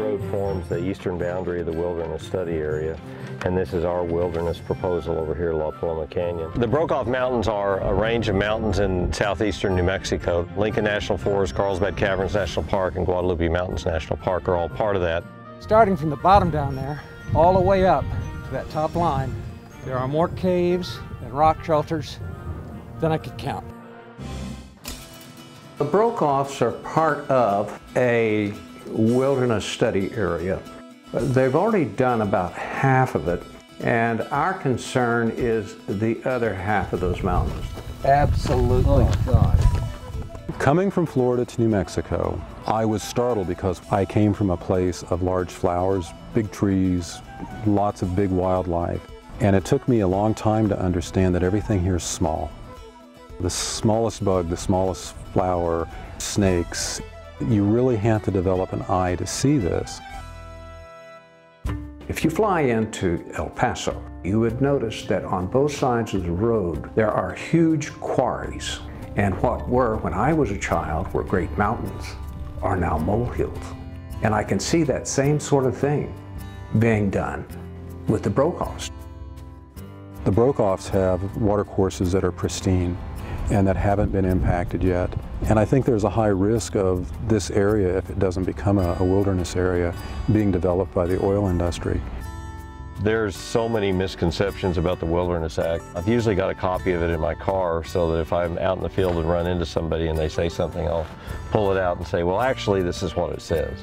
road forms the eastern boundary of the wilderness study area, and this is our wilderness proposal over here, La Paloma Canyon. The Brokeoff Mountains are a range of mountains in southeastern New Mexico. Lincoln National Forest, Carlsbad Caverns National Park, and Guadalupe Mountains National Park are all part of that. Starting from the bottom down there, all the way up to that top line, there are more caves and rock shelters than I could count. The Brokeoffs are part of a wilderness study area. They've already done about half of it, and our concern is the other half of those mountains. Absolutely. Oh, God. Coming from Florida to New Mexico, I was startled because I came from a place of large flowers, big trees, lots of big wildlife, and it took me a long time to understand that everything here is small. The smallest bug, the smallest flower, snakes, you really have to develop an eye to see this. If you fly into El Paso, you would notice that on both sides of the road there are huge quarries. And what were, when I was a child, were great mountains are now molehills. And I can see that same sort of thing being done with the Brokeoffs. The Brokeoffs have watercourses that are pristine and that haven't been impacted yet. And I think there's a high risk of this area, if it doesn't become a wilderness area, being developed by the oil industry. There's so many misconceptions about the Wilderness Act. I've usually got a copy of it in my car so that if I'm out in the field and run into somebody and they say something, I'll pull it out and say, well, actually, this is what it says.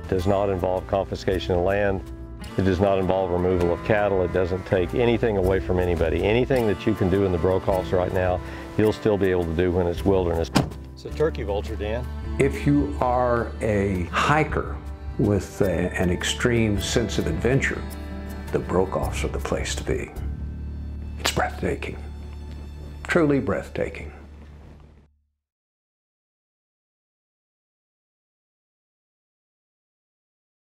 It does not involve confiscation of land. It does not involve removal of cattle. It doesn't take anything away from anybody. Anything that you can do in the Brokeoffs right now, you'll still be able to do when it's wilderness. It's a turkey vulture, Dan. If you are a hiker with an extreme sense of adventure, the Brokeoffs are the place to be. It's breathtaking, truly breathtaking.